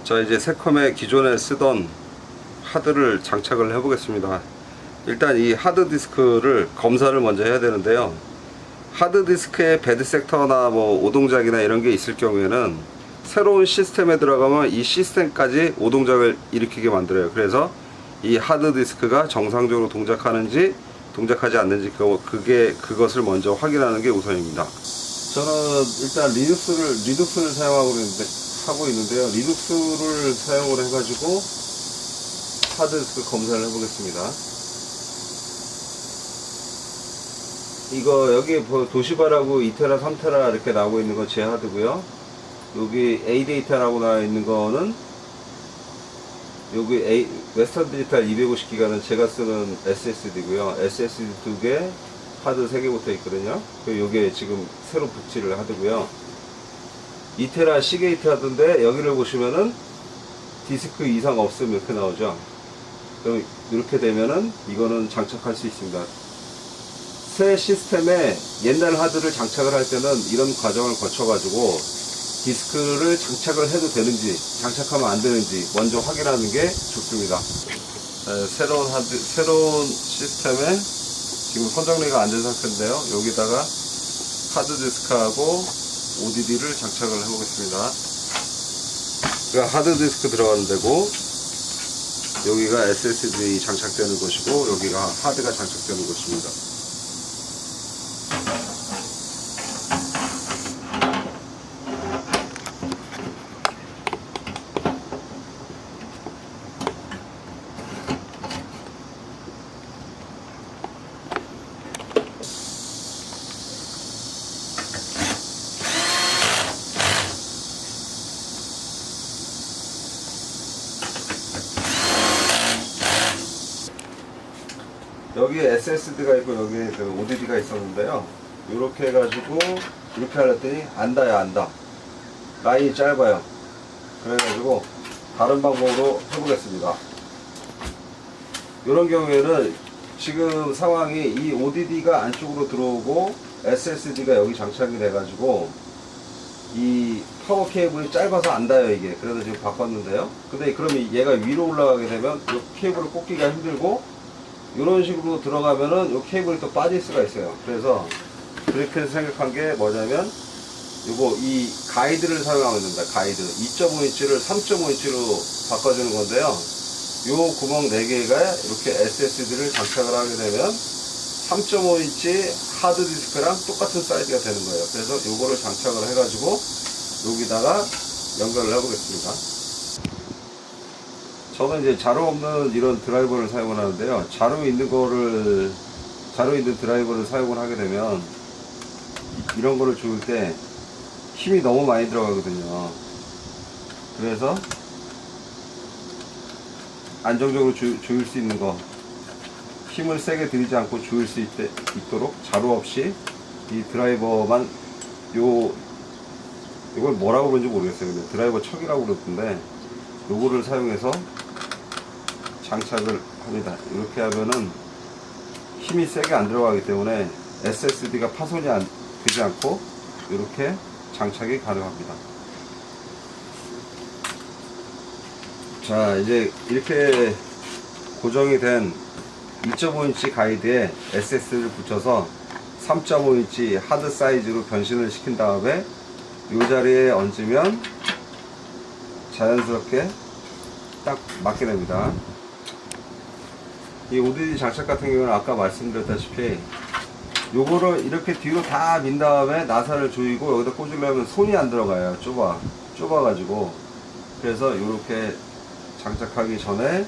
자, 이제 새컴에 기존에 쓰던 하드를 장착을 해 보겠습니다. 일단 이 하드디스크를 검사를 먼저 해야 되는데요, 하드디스크에 배드 섹터나 뭐 오동작이나 이런 게 있을 경우에는 새로운 시스템에 들어가면 이 시스템까지 오동작을 일으키게 만들어요. 그래서 이 하드디스크가 정상적으로 동작하는지 동작하지 않는지 그것을 먼저 확인하는 게 우선입니다. 저는 일단 리눅스를 하고 있는데요. 리눅스를 사용을 해가지고 하드디스크 검사를 해보겠습니다. 이거 여기 도시바라고 2테라 3테라 이렇게 나오고 있는 건 제 하드고요. 여기 A데이터라고 나와 있는 거는 여기 웨스턴 디지털 250기가는 제가 쓰는 SSD고요. SSD 2개, 하드 3개 붙어 있거든요. 요게 지금 새로 붙이를 하드고요. 2테라 시게이트 하드인데 여기를 보시면은 디스크 이상 없음 이렇게 나오죠. 그럼 이렇게 되면은 이거는 장착할 수 있습니다. 새 시스템에 옛날 하드를 장착을 할 때는 이런 과정을 거쳐 가지고 디스크를 장착을 해도 되는지 장착하면 안 되는지 먼저 확인하는 게 좋습니다. 새로운 시스템에 지금 선정리가 안 된 상태인데요, 여기다가 하드디스크하고 ODD를 장착을 해 보겠습니다. 그러니까 하드디스크 들어가는 데고, 여기가 SSD 장착되는 곳이고, 여기가 하드가 장착되는 곳입니다. 여기에 SSD가 있고 여기에 그 ODD가 있었는데요, 이렇게 해가지고 이렇게 하랬더니 안 닿아. 라인이 짧아요. 그래가지고 다른 방법으로 해보겠습니다. 이런 경우에는 지금 상황이 이 ODD가 안쪽으로 들어오고 SSD가 여기 장착이 돼가지고 이 파워 케이블이 짧아서 안 닿아요 이게. 그래서 지금 바꿨는데요, 근데 그러면 얘가 위로 올라가게 되면 이 케이블을 꽂기가 힘들고, 이런 식으로 들어가면은 이 케이블이 또 빠질 수가 있어요. 그래서 그렇게 생각한 게 뭐냐면, 이 가이드를 사용하면 됩니다. 가이드 2.5인치를 3.5인치로 바꿔주는 건데요, 요 구멍 4개가 이렇게 SSD를 장착을 하게 되면 3.5인치 하드디스크랑 똑같은 사이즈가 되는 거예요. 그래서 요거를 장착을 해가지고 여기다가 연결을 해보겠습니다. 저는 이제 자로 없는 이런 드라이버를 사용을 하는데요, 자로 있는 드라이버를 사용을 하게 되면 이런 거를 조일 때 힘이 너무 많이 들어가거든요. 그래서 안정적으로 조일 수 있는 거, 힘을 세게 들이지 않고 조일 수 있도록 자로 없이 이 드라이버만, 이걸 뭐라고 그러는지 모르겠어요. 근데 드라이버 척이라고 그러던데, 요거를 사용해서 장착을 합니다. 이렇게 하면은 힘이 세게 안 들어가기 때문에 SSD가 파손이 되지 않고 이렇게 장착이 가능합니다. 자, 이제 이렇게 고정이 된 2.5인치 가이드에 SSD를 붙여서 3.5인치 하드 사이즈로 변신을 시킨 다음에 이 자리에 얹으면 자연스럽게 딱 맞게 됩니다. 이 ODD 장착 같은 경우는 아까 말씀드렸다시피 요거를 이렇게 뒤로 다 민 다음에 나사를 조이고 여기다 꽂으려면 손이 안 들어가요. 좁아가지고. 그래서 이렇게 장착하기 전에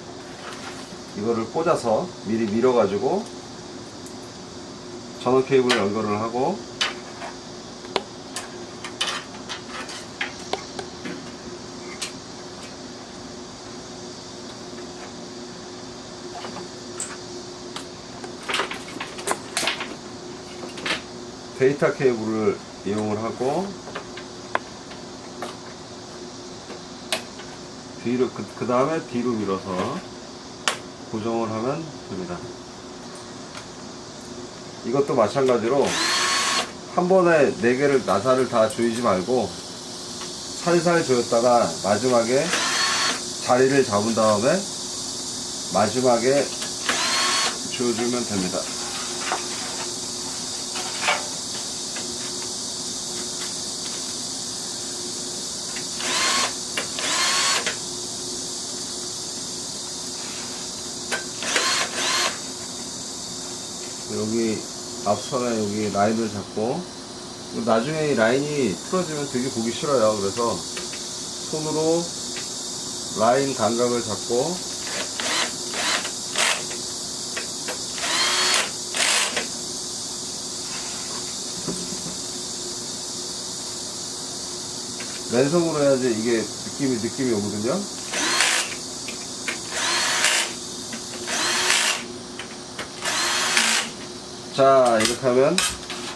이거를 꽂아서 미리 밀어가지고 전원 케이블을 연결을 하고, 데이터 케이블을 이용을 하고 뒤로 그 다음에 뒤로 밀어서 고정을 하면 됩니다. 이것도 마찬가지로 한 번에 4개를 나사를 다 조이지 말고 살살 조였다가 마지막에 자리를 잡은 다음에 마지막에 지워주면 됩니다. 여기 앞선에 여기 라인을 잡고, 나중에 이 라인이 풀어지면 되게 보기 싫어요. 그래서 손으로 라인 감각을 잡고 맨손으로 해야지 이게 느낌이 오거든요. 자, 이렇게 하면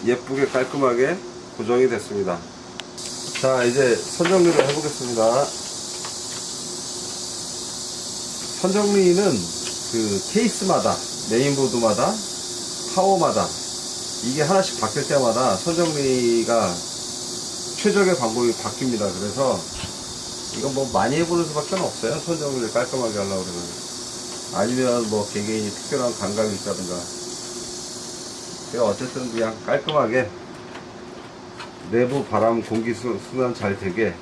예쁘게 깔끔하게 고정이 됐습니다. 자, 이제 선정리를 해보겠습니다. 선정리는 그 케이스마다, 메인보드마다, 파워마다 이게 하나씩 바뀔 때마다 선정리가 최적의 방법이 바뀝니다. 그래서 이건 뭐 많이 해보는 수밖에 없어요. 선정리를 깔끔하게 하려고 그러면. 아니면 뭐 개개인이 특별한 감각이 있다든가. 어쨌든 그냥 깔끔하게 내부 바람 공기 순환 잘 되게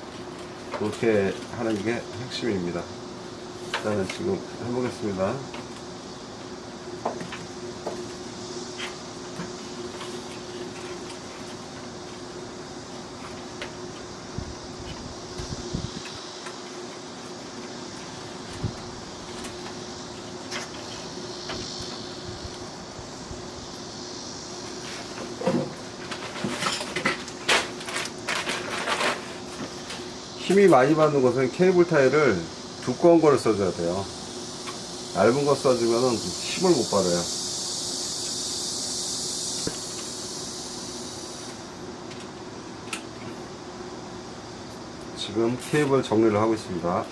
그렇게 하는 게 핵심입니다. 일단은 지금 해보겠습니다. 힘이 많이 받는 것은 케이블 타일을 두꺼운 거를 써줘야 돼요. 얇은 거 써주면 힘을 못 받아요. 지금 케이블 정리를 하고 있습니다.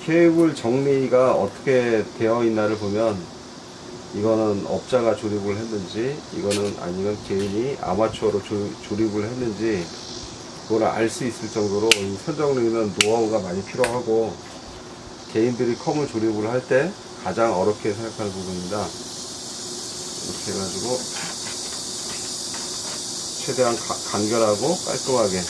케이블 정리가 어떻게 되어 있나를 보면 이거는 업자가 조립을 했는지, 이거는 아니면 개인이 아마추어로 조립을 했는지 그걸 알 수 있을 정도로 이 선정리는 노하우가 많이 필요하고 개인들이 컴을 조립을 할 때 가장 어렵게 생각하는 부분입니다. 이렇게 해가지고 최대한 간결하고 깔끔하게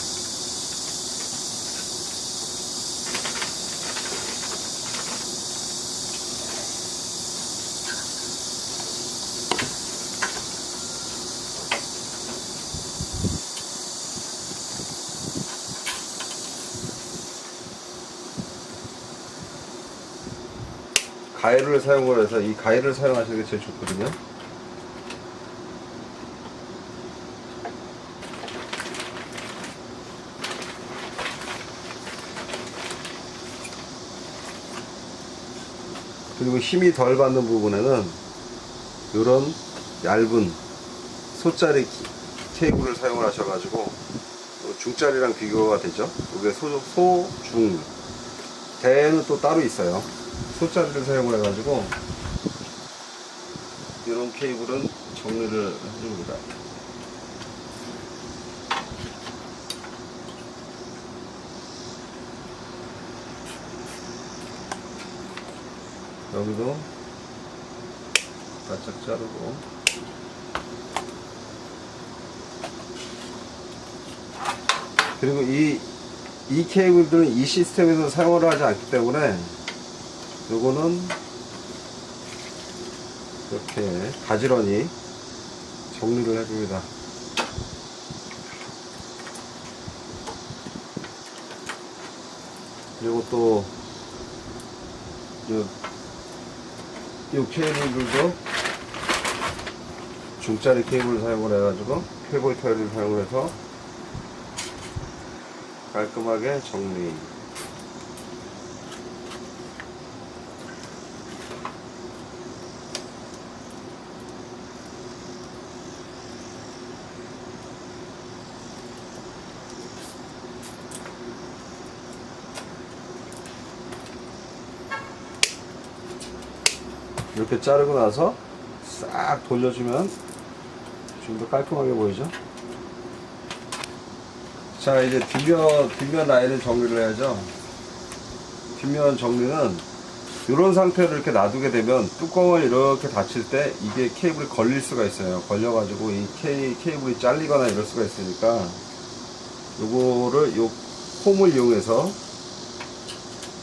가위를 사용을 해서 이 가위를 사용하시는 게 제일 좋거든요. 그리고 힘이 덜 받는 부분에는 이런 얇은 소짜리 테이블을 사용을 하셔가지고 중짜리랑 비교가 되죠. 이게 소, 중, 대는 또 따로 있어요. 소짜리를 사용을 해가지고 이런 케이블은 정리를 해줍니다. 여기도 바짝 자르고 그리고 이 케이블들은 이 시스템에서 사용을 하지 않기 때문에 요거는 이렇게 가지런히 정리를 해줍니다. 그리고 또 이 케이블들도 중짜리 케이블을 사용을 해가지고 케이블 타일을 사용해서 깔끔하게 정리. 이렇게 자르고 나서 싹 돌려주면 좀 더 깔끔하게 보이죠? 자, 이제 뒷면 라인을 정리를 해야죠. 뒷면 정리는 이런 상태로 이렇게 놔두게 되면 뚜껑을 이렇게 닫힐 때 이게 케이블이 걸릴 수가 있어요. 걸려가지고 이 케이블이 잘리거나 이럴 수가 있으니까 요거를 요 홈을 이용해서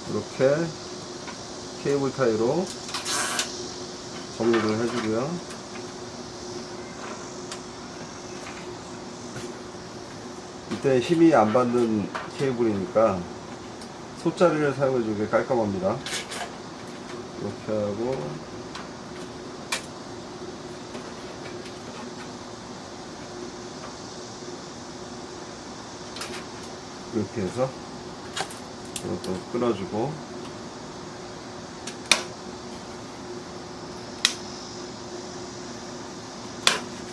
이렇게 케이블 타이로 정리를 해주고요. 이때 힘이 안 받는 케이블이니까 소자리를 사용해주는 게 깔끔합니다. 이렇게 하고 이렇게 해서 이것도 끊어주고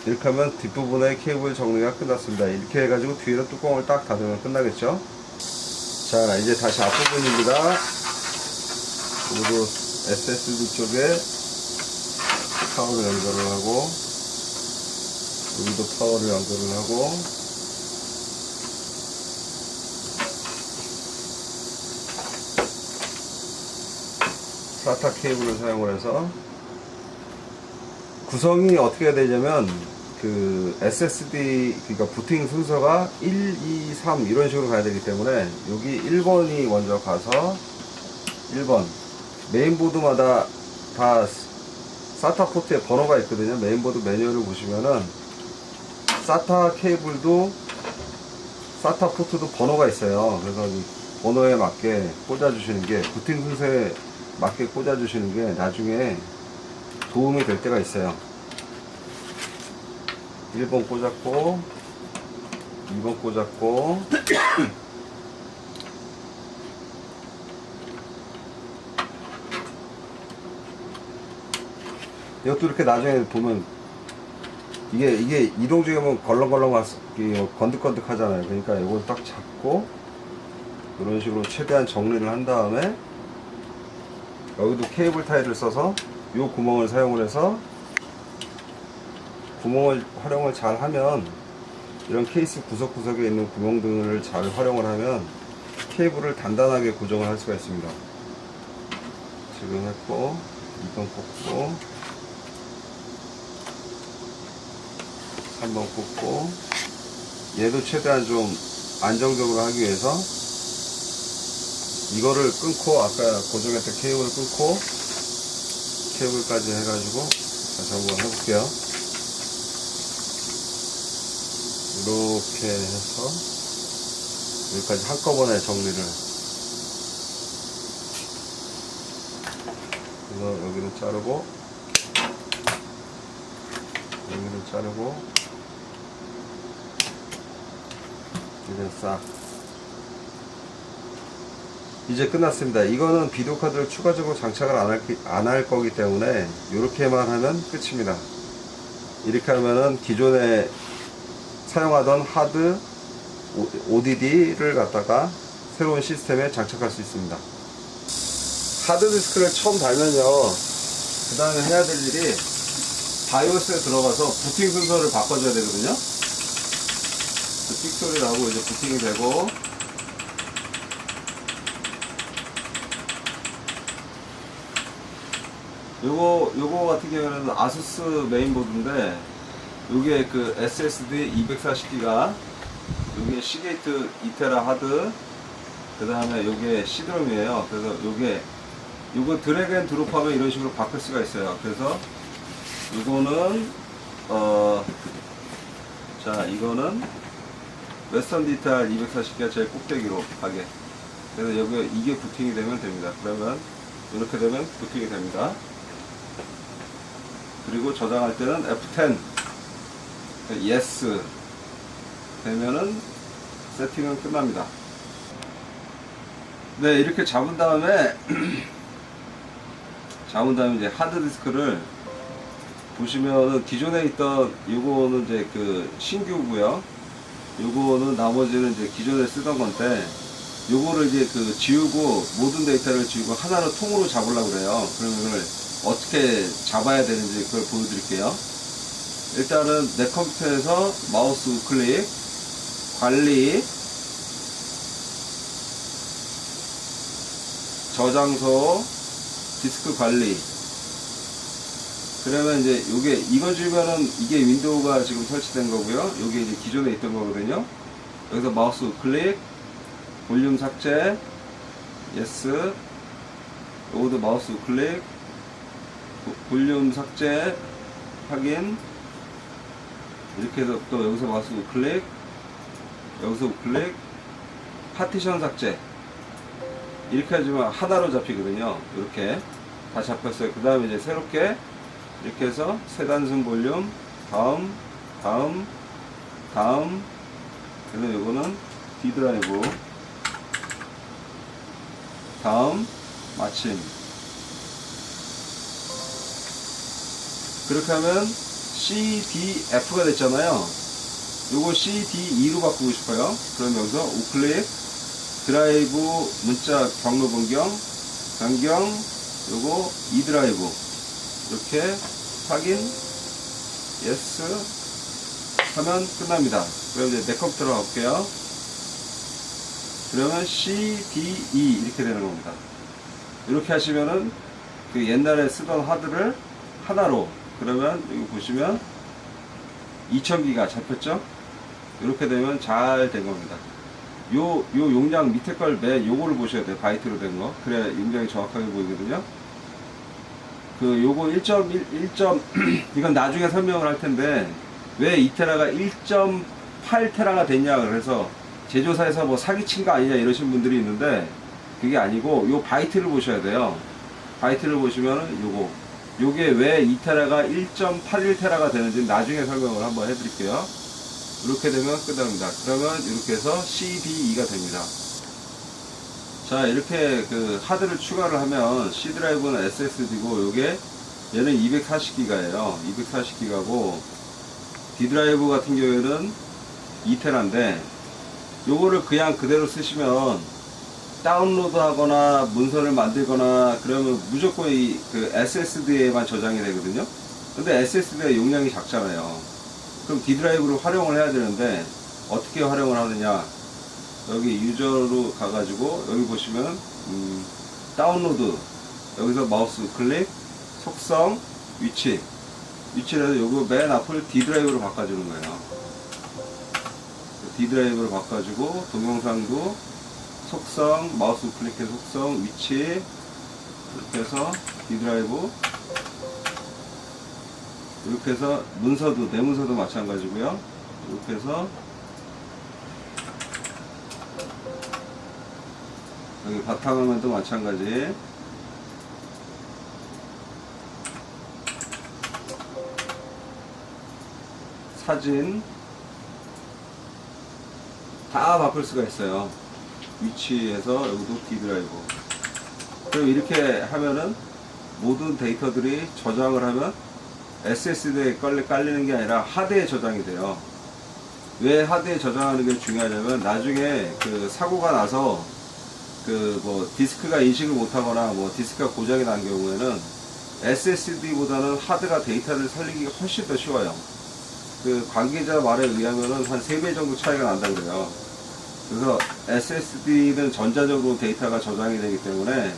이렇게 하면 뒷부분의 케이블 정리가 끝났습니다. 이렇게 해가지고 뒤에는 뚜껑을 딱 닫으면 끝나겠죠. 자, 이제 다시 앞부분입니다. 그리고 SSD 쪽에 파워를 연결을 하고 여기도 파워를 연결을 하고 SATA 케이블을 사용을 해서 구성이 어떻게 해야 되냐면 그 SSD 그러니까 부팅 순서가 1, 2, 3 이런 식으로 가야 되기 때문에 여기 1번이 먼저 가서 1번 메인보드마다 다 SATA 포트에 번호가 있거든요. 메인보드 매뉴얼을 보시면은 SATA 케이블도 SATA 포트도 번호가 있어요. 그래서 이 번호에 맞게 꽂아주시는 게 부팅 순서에 맞게 꽂아주시는 게 나중에 도움이 될 때가 있어요. 1번 꽂았고 2번 꽂았고 이것도 이렇게 나중에 보면 이게 이동 중에 보면 걸렁걸렁 건득건득 하잖아요. 그러니까 이걸 딱 잡고 이런 식으로 최대한 정리를 한 다음에 여기도 케이블 타이를 써서 이 구멍을 사용을 해서 구멍을 활용을 잘 하면 이런 케이스 구석구석에 있는 구멍들을 잘 활용을 하면 케이블을 단단하게 고정을 할 수가 있습니다. 지금 했고 2번 꽂고 3번 꽂고 얘도 최대한 좀 안정적으로 하기 위해서 이거를 끊고 아까 고정했던 케이블을 끊고 케이블까지 해가지고 다시 한번 해볼게요. 이렇게 해서 여기까지 한꺼번에 정리를. 그래서 여기를 자르고 여기를 자르고 이제 싹 이제 끝났습니다. 이거는 비디오 카드를 추가적으로 장착을 안 할 거기 때문에 이렇게만 하면 끝입니다. 이렇게 하면은 기존에 사용하던 하드 ODD를 갖다가 새로운 시스템에 장착할 수 있습니다. 하드디스크를 처음 달면요, 그 다음에 해야 될 일이 바이오스에 들어가서 부팅 순서를 바꿔줘야 되거든요. 삑 소리 나고 이제 부팅이 되고, 요거 같은 경우에는 아수스 메인보드인데 요게 그 SSD 240기가 요게 시게이트 2테라 하드, 그 다음에 요게 C드롬이에요. 그래서 요거 드래그 앤 드롭하면 이런 식으로 바꿀 수가 있어요. 그래서 요거는 자, 이거는 웨스턴 디지털 240기가 제일 꼭대기로 가게. 그래서 이게 부팅이 되면 됩니다. 그러면 이렇게 되면 부팅이 됩니다. 그리고 저장할 때는 F10 yes 되면은 세팅은 끝납니다. 네, 이렇게 잡은 다음에 이제 하드디스크를 보시면은 기존에 있던 요거는 이제 그 신규고요. 요거는 나머지는 이제 기존에 쓰던 건데 요거를 이제 그 지우고 모든 데이터를 지우고 하나로 통으로 잡으려고 그래요. 그러면 이걸 어떻게 잡아야 되는지 그걸 보여드릴게요. 일단은 내 컴퓨터에서 마우스 우클릭, 관리, 저장소, 디스크 관리. 그러면 이제 이거 주면은 이게 윈도우가 지금 설치된 거고요. 요게 이제 기존에 있던 거거든요. 여기서 마우스 우클릭, 볼륨 삭제, 예스. 요것도 마우스 우클릭, 볼륨 삭제, 확인. 이렇게 해서 또 여기서 마우스 우클릭, 여기서 우클릭, 파티션 삭제. 이렇게 하지만 하나로 잡히거든요. 이렇게 다 잡혔어요. 그 다음에 이제 새롭게 이렇게 해서 세 단순 볼륨, 다음, 그래서 요거는 D 드라이브, 다음, 마침. 그렇게 하면 CDF가 됐잖아요. 요거 CDE로 바꾸고 싶어요. 그럼 여기서 우클릭, 드라이브 문자 경로 변경, 요거 E 드라이브. 이렇게 확인, 예스 하면 끝납니다. 그럼 이제 내 컴퓨터로 가볼게요. 그러면 CDE 이렇게 되는 겁니다. 이렇게 하시면은 그 옛날에 쓰던 하드를 하나로, 그러면 여기 보시면 2000기가 잡혔죠? 이렇게 되면 잘 된 겁니다. 요 용량 밑에 걸 요거를 보셔야 돼요. 바이트로 된 거. 그래야 용량이 정확하게 보이거든요. 그 요거 1.1 이건 나중에 설명을 할 텐데, 왜 2테라가 1.8테라가 됐냐, 그래서 제조사에서 뭐 사기친 거 아니냐 이러신 분들이 있는데, 그게 아니고 요 바이트를 보셔야 돼요. 바이트를 보시면은 요게 왜 2테라가 1.81테라가 되는지 나중에 설명을 한번 해드릴게요. 이렇게 되면 끝납니다. 그러면 이렇게 해서 CDE가 됩니다. 자, 이렇게 그 하드를 추가를 하면 C 드라이브는 SSD고 요게 얘는 240기가예요. 240기가고 D 드라이브 같은 경우에는 2테라인데 요거를 그냥 그대로 쓰시면 다운로드 하거나 문서를 만들거나 그러면 무조건 그 SSD에만 저장이 되거든요. 근데 SSD가 용량이 작잖아요. 그럼 D 드라이브를 활용을 해야 되는데 어떻게 활용을 하느냐, 여기 유저로 가가지고 여기 보시면 다운로드, 여기서 마우스 클릭, 속성, 위치를 해서 요거 맨 앞을 D 드라이브로 바꿔주는 거예요. D 드라이브로 바꿔주고 동영상도 속성, 마우스 클릭해서 속성, 위치, 이렇게 해서 D 드라이브, 이렇게 해서 문서도, 내 문서도 마찬가지고요. 이렇게 해서 여기 바탕화면도 마찬가지. 사진 다 바꿀 수가 있어요. 위치에서 여기도 D 드라이브. 그럼 이렇게 하면은 모든 데이터들이 저장을 하면 SSD에 깔리는 게 아니라 하드에 저장이 돼요. 왜 하드에 저장하는 게 중요하냐면 나중에 그 사고가 나서 그 뭐 디스크가 인식을 못하거나 뭐 디스크가 고장이 난 경우에는 SSD보다는 하드가 데이터를 살리기가 훨씬 더 쉬워요. 그 관계자 말에 의하면은 한 3배 정도 차이가 난다 그래요. 그래서 SSD는 전자적으로 데이터가 저장이 되기 때문에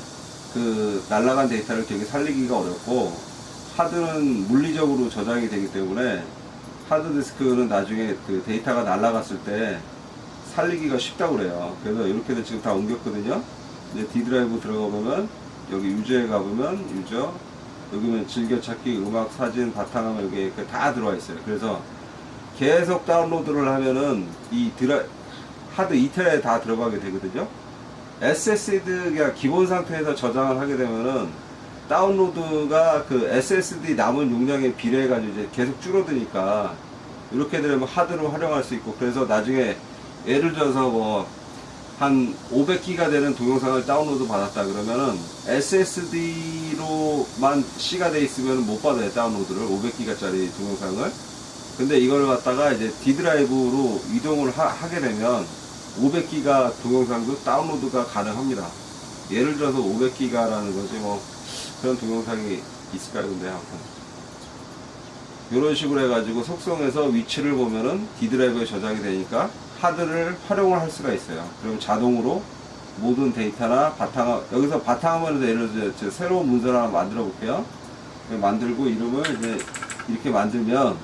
그 날아간 데이터를 되게 살리기가 어렵고, 하드는 물리적으로 저장이 되기 때문에 하드디스크는 나중에 그 데이터가 날아갔을 때 살리기가 쉽다고 그래요. 그래서 이렇게도 지금 다 옮겼거든요. 이제 D 드라이브 들어가 보면 여기 유저에 가보면 유저, 여기면 즐겨찾기, 음악, 사진, 바탕화면 여기 다 들어와 있어요. 그래서 계속 다운로드를 하면은 이 하드 2테라에 다 들어가게 되거든요. SSD가 기본 상태에서 저장을 하게 되면은 다운로드가 그 SSD 남은 용량에 비례해 가지고 이제 계속 줄어드니까 이렇게 되면 하드로 활용할 수 있고, 그래서 나중에 예를 들어서 뭐 한 500기가 되는 동영상을 다운로드 받았다 그러면은 SSD로만 C가 돼 있으면 못 받아요. 다운로드를 500기가짜리 동영상을. 근데 이걸 갖다가 이제 D 드라이브로 이동을 하게 되면 500기가 동영상도 다운로드가 가능합니다. 예를 들어서 500기가라는 거지 뭐 그런 동영상이 있을까요? 근데 아무튼 이런 식으로 해가지고 속성에서 위치를 보면은 D 드라이브에 저장이 되니까 하드를 활용을 할 수가 있어요. 그럼 자동으로 모든 데이터나 바탕화, 여기서 바탕화면에서 예를 들어 새로운 문서를 하나 만들어 볼게요. 만들고 이름을 이제 이렇게 만들면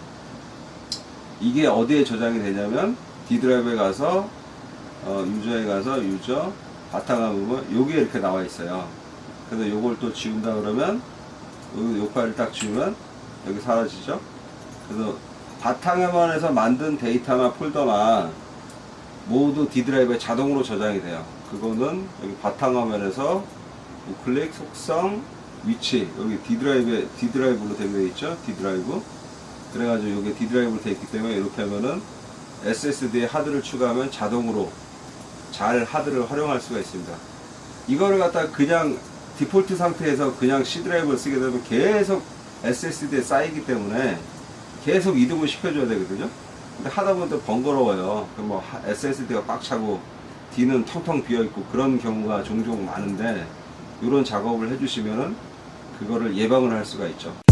이게 어디에 저장이 되냐면 D 드라이브에 가서 유저에 가서 유저 바탕화면 요게 이렇게 나와 있어요. 그래서 요걸 또 지운다 그러면 요 파일을 딱 지우면 여기 사라지죠. 그래서 바탕화면에서 만든 데이터나 폴더만 모두 D 드라이브에 자동으로 저장이 돼요. 그거는 여기 바탕화면에서 우클릭 속성 위치 여기 D 드라이브로 되어 있죠. D 드라이브. 그래가지고 이게 D 드라이브로 되어 있기 때문에 이렇게 하면은 SSD에 하드를 추가하면 자동으로 잘 하드를 활용할 수가 있습니다. 이거를 갖다가 그냥 디폴트 상태에서 그냥 C 드라이브를 쓰게 되면 계속 SSD에 쌓이기 때문에 계속 이동을 시켜줘야 되거든요. 근데 하다 보면 또 번거로워요. 뭐 SSD가 꽉 차고 D는 텅텅 비어 있고 그런 경우가 종종 많은데 이런 작업을 해주시면은 그거를 예방을 할 수가 있죠.